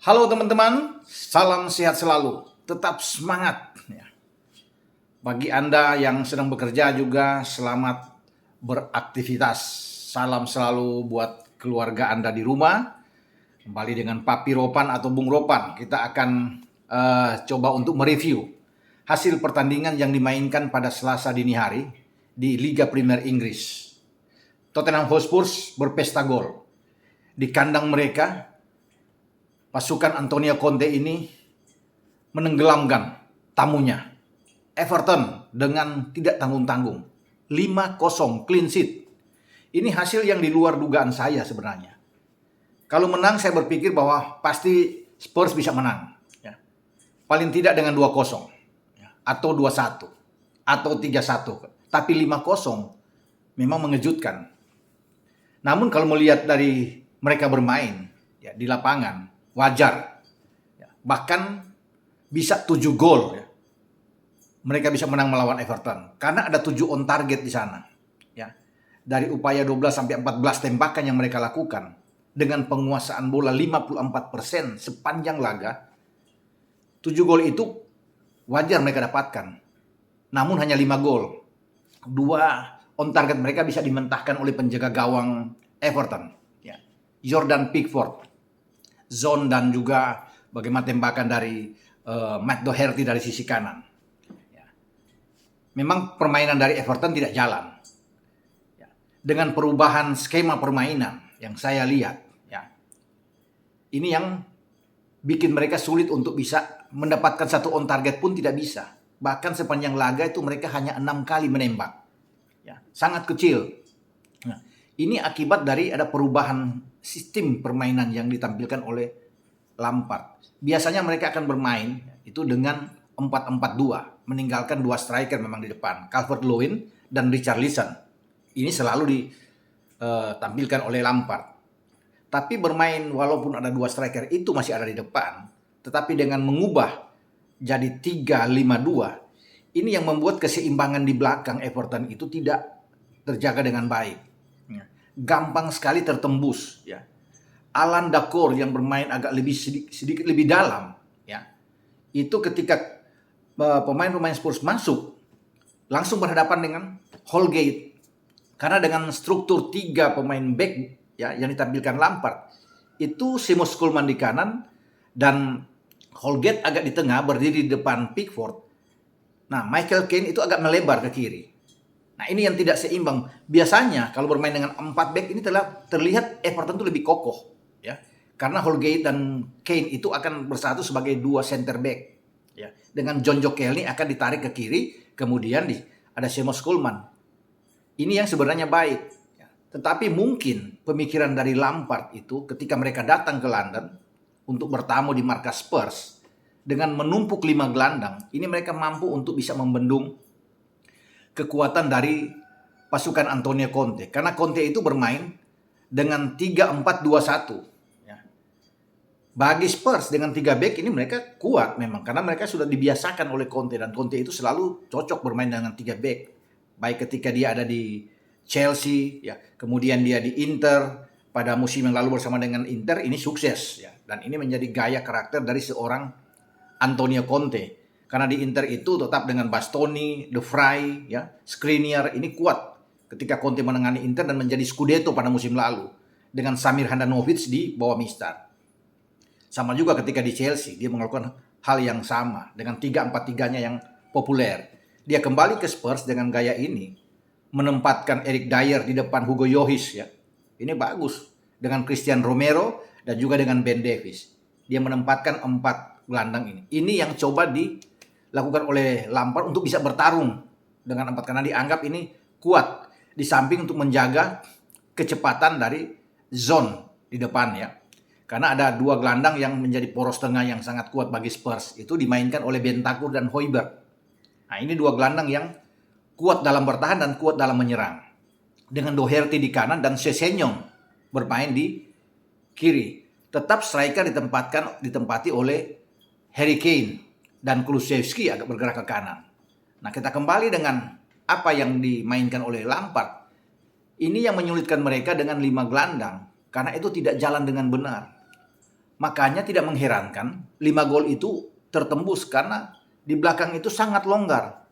Halo teman-teman, salam sehat selalu, tetap semangat. Bagi Anda yang sedang bekerja juga selamat beraktivitas. Salam selalu buat keluarga Anda di rumah. Kembali dengan Papi Ropan atau Bung Ropan, kita akan coba untuk mereview hasil pertandingan yang dimainkan pada Selasa dini hari di Liga Premier Inggris. Tottenham Hotspur berpesta gol. Di kandang mereka, pasukan Antonio Conte ini menenggelamkan tamunya Everton dengan tidak tanggung-tanggung. 5-0 clean sheet. Ini hasil yang di luar dugaan saya sebenarnya. Kalau menang saya berpikir bahwa pasti Spurs bisa menang. Paling tidak dengan 2-0 atau 2-1 atau 3-1. Tapi 5-0 memang mengejutkan. Namun kalau melihat dari mereka bermain di lapangan, wajar. Bahkan bisa 7 gol. Mereka bisa menang melawan Everton. Karena ada 7 on target di sana. Dari upaya 12 sampai 14 tembakan yang mereka lakukan. Dengan penguasaan bola 54% sepanjang laga. 7 gol itu wajar mereka dapatkan. Namun hanya 5 gol. 2 on target mereka bisa dimentahkan oleh penjaga gawang Everton. Jordan Pickford. Zone dan juga bagaimana tembakan dari Matt Doherty dari sisi kanan. Memang permainan dari Everton tidak jalan. Dengan perubahan skema permainan yang saya lihat, ini yang bikin mereka sulit untuk bisa mendapatkan satu on target pun tidak bisa. Bahkan sepanjang laga itu mereka hanya 6 kali menembak. Sangat kecil. Ini akibat dari ada perubahan sistem permainan yang ditampilkan oleh Lampard. Biasanya mereka akan bermain itu dengan 4-4-2, meninggalkan 2 striker memang di depan, Calvert-Lewin dan Richarlison. Ini selalu ditampilkan oleh Lampard. Tapi bermain walaupun ada 2 striker itu masih ada di depan, tetapi dengan mengubah jadi 3-5-2, ini yang membuat keseimbangan di belakang Everton itu tidak terjaga dengan baik. Gampang sekali tertembus. Alan Dakor yang bermain agak sedikit lebih dalam. Itu ketika pemain-pemain Spurs masuk, langsung berhadapan dengan Holgate. Karena dengan struktur 3 pemain back yang ditampilkan Lampard, itu Seamus Coleman di kanan dan Holgate agak di tengah berdiri di depan Pickford. Nah, Michael Keane itu agak melebar ke kiri. Nah, ini yang tidak seimbang. Biasanya kalau bermain dengan 4 back ini terlihat Everton itu lebih kokoh. Karena Holgate dan Kane itu akan bersatu sebagai 2 center back. Dengan John Joe Kelly akan ditarik ke kiri, kemudian ada Seamus Coleman. Ini yang sebenarnya baik. Tetapi mungkin pemikiran dari Lampard itu ketika mereka datang ke London untuk bertamu di markas Spurs, dengan menumpuk 5 gelandang, ini mereka mampu untuk bisa membendung kekuatan dari pasukan Antonio Conte. Karena Conte itu bermain dengan 3-4-2-1. Bagi Spurs dengan 3 back ini mereka kuat memang. Karena mereka sudah dibiasakan oleh Conte. Dan Conte itu selalu cocok bermain dengan 3 back. Baik ketika dia ada di Chelsea, kemudian dia di Inter. Pada musim yang lalu bersama dengan Inter, ini sukses. Dan ini menjadi gaya karakter dari seorang Antonio Conte. Karena di Inter itu tetap dengan Bastoni, De Vrij, Skriniar, ini kuat ketika Conte menangani Inter dan menjadi Scudetto pada musim lalu dengan Samir Handanovic di bawah Mistar. Sama juga ketika di Chelsea, dia melakukan hal yang sama dengan 3-4-3-nya yang populer. Dia kembali ke Spurs dengan gaya ini, menempatkan Eric Dyer di depan Hugo Lloris. Ini bagus dengan Christian Romero dan juga dengan Ben Davies. Dia menempatkan 4 gelandang ini. Ini yang coba dilakukan oleh Lampard untuk bisa bertarung dengan 4 karena dianggap ini kuat di samping untuk menjaga kecepatan dari zone di depan Karena ada 2 gelandang yang menjadi poros tengah yang sangat kuat bagi Spurs. Itu dimainkan oleh Bentancur dan Højbjerg. Nah, ini 2 gelandang yang kuat dalam bertahan dan kuat dalam menyerang. Dengan Doherty di kanan dan Sessegnon bermain di kiri. Tetap striker ditempati oleh Harry Kane dan Kulusevski agak bergerak ke kanan. Nah, kita kembali dengan apa yang dimainkan oleh Lampard. Ini yang menyulitkan mereka dengan 5 gelandang. Karena itu tidak jalan dengan benar. Makanya tidak mengherankan 5 gol itu tertembus karena di belakang itu sangat longgar.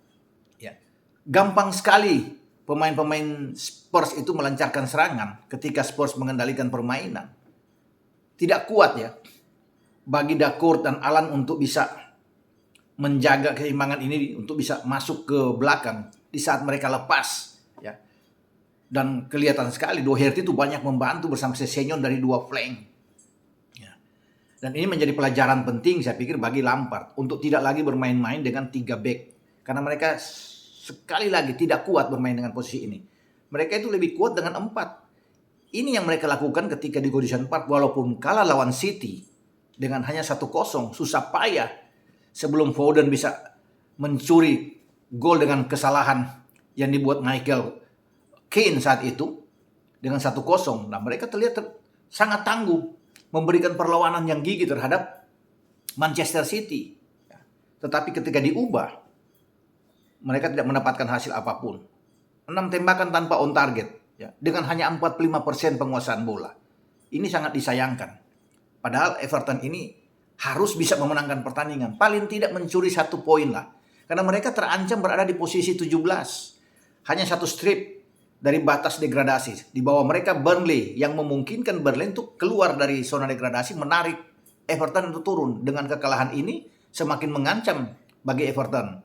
Ya. Gampang sekali pemain-pemain Spurs itu melancarkan serangan ketika Spurs mengendalikan permainan. Tidak kuat ya bagi Dacourt dan Alan untuk bisa menjaga keseimbangan ini, untuk bisa masuk ke belakang di saat mereka lepas. Ya. Dan kelihatan sekali Doherty itu banyak membantu bersama Sessegnon dari dua flank. Dan ini menjadi pelajaran penting saya pikir bagi Lampard untuk tidak lagi bermain-main dengan 3 back. Karena mereka sekali lagi tidak kuat bermain dengan posisi ini. Mereka itu lebih kuat dengan 4. Ini yang mereka lakukan ketika di Goodison Park walaupun kalah lawan City dengan hanya 1-0. Susah payah sebelum Foden bisa mencuri gol dengan kesalahan yang dibuat Michael Keane saat itu dengan 1-0. Nah mereka terlihat sangat tangguh, memberikan perlawanan yang gigih terhadap Manchester City. Tetapi ketika diubah, mereka tidak mendapatkan hasil apapun. 6 tembakan tanpa on target, ya, dengan hanya 45% penguasaan bola. Ini sangat disayangkan. Padahal Everton ini harus bisa memenangkan pertandingan. Paling tidak mencuri 1 poin lah. Karena mereka terancam berada di posisi 17. Hanya 1 strip dari batas degradasi. Di bawah mereka Burnley yang memungkinkan Burnley untuk keluar dari zona degradasi, menarik Everton untuk turun. Dengan kekalahan ini semakin mengancam bagi Everton.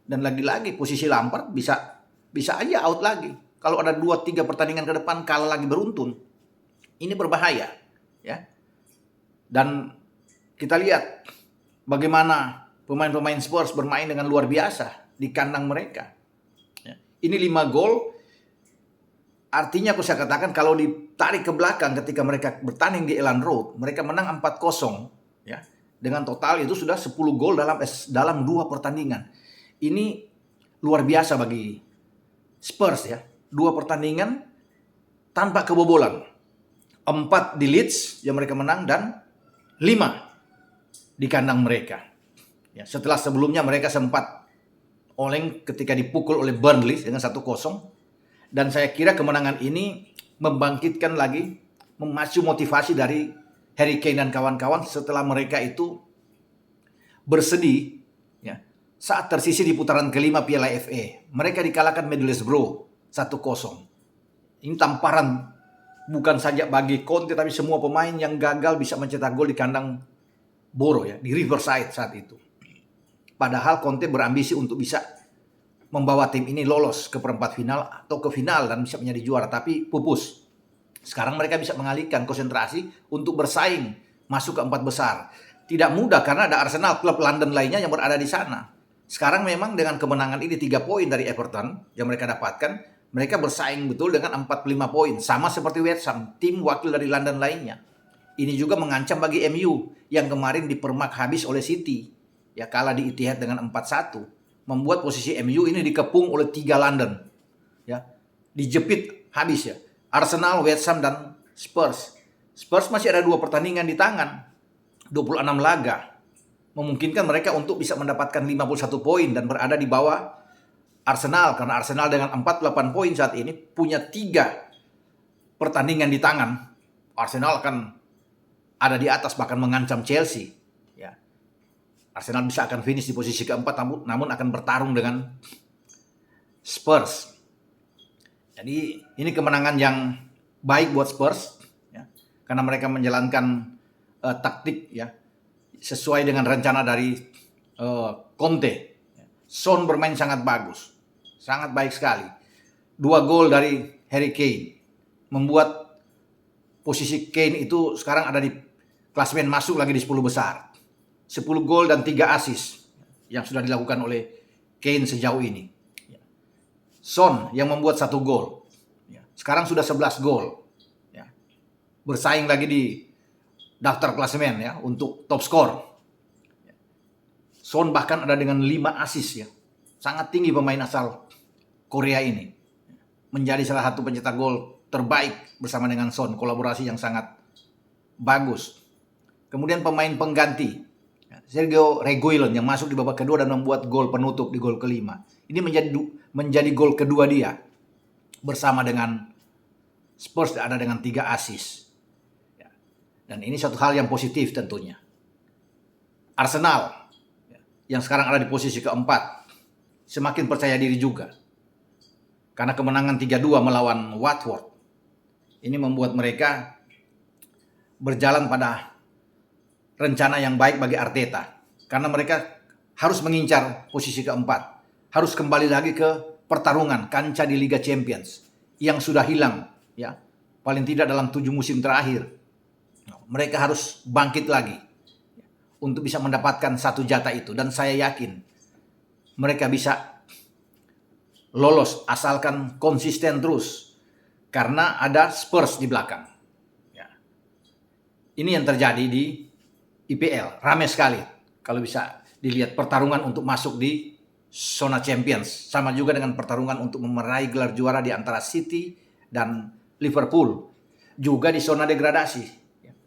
Dan lagi-lagi posisi Lampard bisa aja out lagi. Kalau ada 2-3 pertandingan ke depan kalah lagi beruntun. Ini berbahaya, ya. Dan kita lihat bagaimana pemain-pemain Spurs bermain dengan luar biasa di kandang mereka. Ya. Ini 5 gol. Artinya aku saya katakan kalau ditarik ke belakang ketika mereka bertanding di Elland Road, mereka menang 4-0 ya. Dengan total itu sudah 10 gol dalam 2 pertandingan. Ini luar biasa bagi Spurs ya. 2 pertandingan tanpa kebobolan. 4 di Leeds yang mereka menang dan 5 di kandang mereka. Ya, setelah sebelumnya mereka sempat oleng ketika dipukul oleh Burnley dengan 1-0. Dan saya kira kemenangan ini membangkitkan lagi, memacu motivasi dari Harry Kane dan kawan-kawan setelah mereka itu bersedih ya, saat tersisih di putaran kelima Piala FA. Mereka dikalahkan Middlesbrough 1-0. Ini tamparan bukan saja bagi Conte tapi semua pemain yang gagal bisa mencetak gol di kandang Borough ya, di Riverside saat itu. Padahal Conte berambisi untuk bisa membawa tim ini lolos ke perempat final atau ke final dan bisa menjadi juara, tapi pupus. Sekarang mereka bisa mengalihkan konsentrasi untuk bersaing masuk ke 4 besar. Tidak mudah karena ada Arsenal, klub London lainnya yang berada di sana. Sekarang memang dengan kemenangan ini 3 poin dari Everton yang mereka dapatkan, mereka bersaing betul dengan 45 poin. Sama seperti West Ham, tim wakil dari London lainnya. Ini juga mengancam bagi MU yang kemarin dipermak habis oleh City. Ya kalah di Etihad dengan 4-1. Membuat posisi MU ini dikepung oleh 3 London. Ya, dijepit habis ya. Arsenal, West Ham dan Spurs. Spurs masih ada 2 pertandingan di tangan. 26 laga. Memungkinkan mereka untuk bisa mendapatkan 51 poin dan berada di bawah Arsenal. Karena Arsenal dengan 48 poin saat ini punya 3 pertandingan di tangan. Arsenal akan ada di atas bahkan mengancam Chelsea. Arsenal bisa akan finish di posisi keempat namun akan bertarung dengan Spurs. Jadi ini kemenangan yang baik buat Spurs ya, karena mereka menjalankan taktik ya sesuai dengan rencana dari Conte. Son bermain sangat bagus, sangat baik sekali. 2 gol dari Harry Kane membuat posisi Kane itu sekarang ada di klasemen masuk lagi di 10 besar. 10 gol dan 3 assist yang sudah dilakukan oleh Kane sejauh ini. Son yang membuat 1 gol. Sekarang sudah 11 gol. Bersaing lagi di daftar klasemen ya untuk top skor. Son bahkan ada dengan 5 assist ya. Sangat tinggi pemain asal Korea ini. Menjadi salah satu pencetak gol terbaik bersama dengan Son. Kolaborasi yang sangat bagus. Kemudian pemain pengganti Sergio Reguilon yang masuk di babak kedua dan membuat gol penutup di gol kelima. Ini menjadi gol kedua dia bersama dengan Spurs ada dengan 3 assist. Dan ini suatu hal yang positif tentunya. Arsenal yang sekarang ada di posisi keempat semakin percaya diri juga. Karena kemenangan 3-2 melawan Watford ini membuat mereka berjalan pada rencana yang baik bagi Arteta. Karena mereka harus mengincar posisi keempat. Harus kembali lagi ke pertarungan kancah di Liga Champions yang sudah hilang, ya, paling tidak dalam 7 musim terakhir. Mereka harus bangkit lagi untuk bisa mendapatkan satu jatah itu, dan saya yakin mereka bisa lolos asalkan konsisten terus karena ada Spurs di belakang. Ya. Ini yang terjadi di IPL, ramai sekali kalau bisa dilihat pertarungan untuk masuk di zona Champions, sama juga dengan pertarungan untuk meraih gelar juara di antara City dan Liverpool, juga di zona degradasi.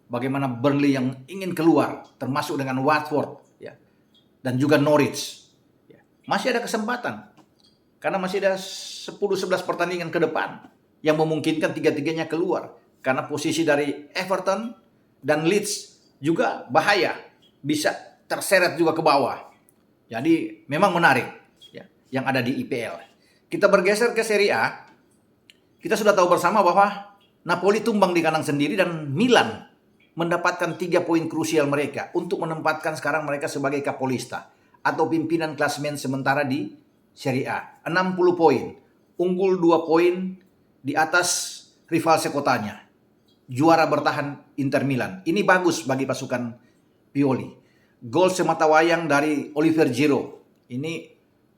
Bagaimana Burnley yang ingin keluar, termasuk dengan Watford, ya, dan juga Norwich, ya, masih ada kesempatan karena masih ada 10-11 pertandingan ke depan yang memungkinkan tiga-tiganya keluar, karena posisi dari Everton dan Leeds juga bahaya, bisa terseret juga ke bawah. Jadi memang menarik, ya, yang ada di IPL. Kita bergeser ke Serie A. Kita sudah tahu bersama bahwa Napoli tumbang di kandang sendiri dan Milan mendapatkan 3 poin krusial mereka untuk menempatkan sekarang mereka sebagai kapolista atau pimpinan klasemen sementara di Serie A. 60 poin, unggul 2 poin di atas rival sekotanya. Juara bertahan Inter Milan. Ini bagus bagi pasukan Pioli. Gol sematawayang dari Oliver Giroud ini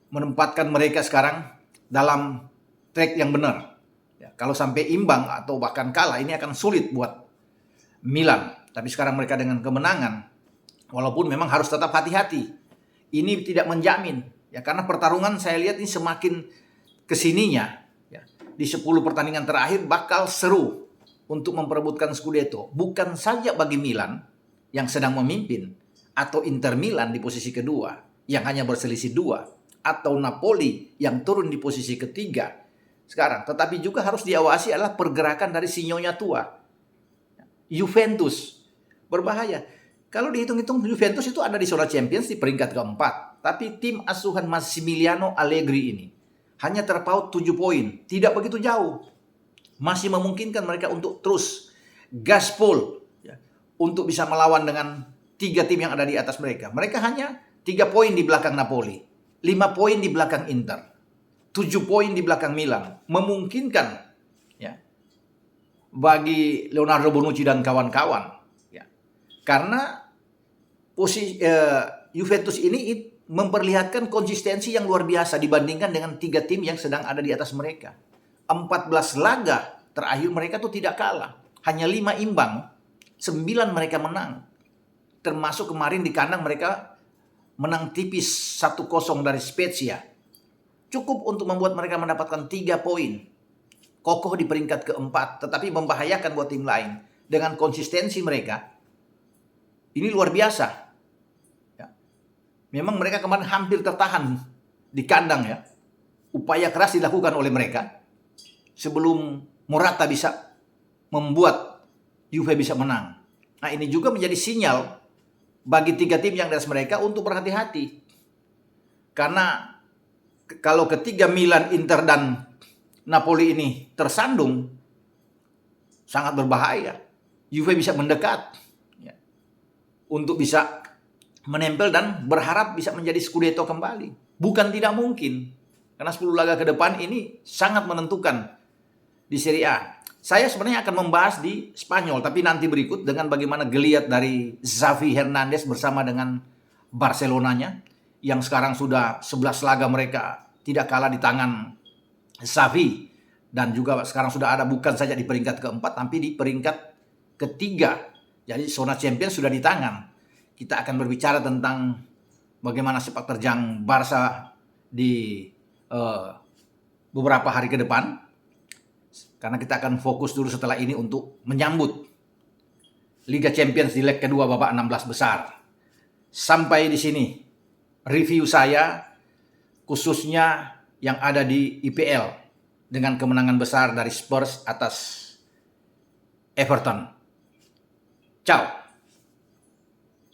menempatkan mereka sekarang dalam track yang benar. Ya, kalau sampai imbang atau bahkan kalah, ini akan sulit buat Milan. Tapi sekarang mereka dengan kemenangan, walaupun memang harus tetap hati-hati, ini tidak menjamin, ya, karena pertarungan saya lihat ini semakin kesininya, ya, di 10 pertandingan terakhir bakal seru untuk memperebutkan Scudetto, bukan saja bagi Milan yang sedang memimpin, atau Inter Milan di posisi kedua yang hanya berselisih 2, atau Napoli yang turun di posisi ketiga sekarang, tetapi juga harus diawasi adalah pergerakan dari sinyonya tua, Juventus. Berbahaya. Kalau dihitung-hitung Juventus itu ada di zona Champions di peringkat keempat. Tapi tim asuhan Massimiliano Allegri ini hanya terpaut 7 poin. Tidak begitu jauh. Masih memungkinkan mereka untuk terus gaspol, ya, untuk bisa melawan dengan 3 tim yang ada di atas mereka. Mereka hanya 3 poin di belakang Napoli. 5 poin di belakang Inter. 7 poin di belakang Milan. Memungkinkan, ya, bagi Leonardo Bonucci dan kawan-kawan. Karena posisi Juventus ini memperlihatkan konsistensi yang luar biasa dibandingkan dengan 3 tim yang sedang ada di atas mereka. 14 laga terakhir mereka tuh tidak kalah. Hanya 5 imbang, 9 mereka menang. Termasuk kemarin di kandang mereka menang tipis 1-0 dari Spezia. Cukup untuk membuat mereka mendapatkan 3 poin. Kokoh di peringkat keempat, tetapi membahayakan buat tim lain. Dengan konsistensi mereka, ini luar biasa. Ya. Memang mereka kemarin hampir tertahan di kandang, ya. Upaya keras dilakukan oleh mereka sebelum Morata bisa membuat Juve bisa menang. Nah, ini juga menjadi sinyal bagi 3 tim yang di atas mereka untuk berhati-hati. Karena kalau ketiga Milan, Inter, dan Napoli ini tersandung, sangat berbahaya. Juve bisa mendekat untuk bisa menempel dan berharap bisa menjadi Scudetto kembali. Bukan tidak mungkin. Karena 10 laga ke depan ini sangat menentukan di Serie A. Saya sebenarnya akan membahas di Spanyol, tapi nanti berikut dengan bagaimana geliat dari Xavi Hernandez bersama dengan Barcelonanya, yang sekarang sudah 11 laga mereka tidak kalah di tangan Xavi. Dan juga sekarang sudah ada bukan saja di peringkat keempat, tapi di peringkat ketiga. Jadi zona Champions sudah di tangan. Kita akan berbicara tentang bagaimana sepak terjang Barca di beberapa hari ke depan. Karena kita akan fokus dulu setelah ini untuk menyambut Liga Champions di leg kedua babak 16 besar. Sampai di sini review saya khususnya yang ada di IPL dengan kemenangan besar dari Spurs atas Everton. Ciao.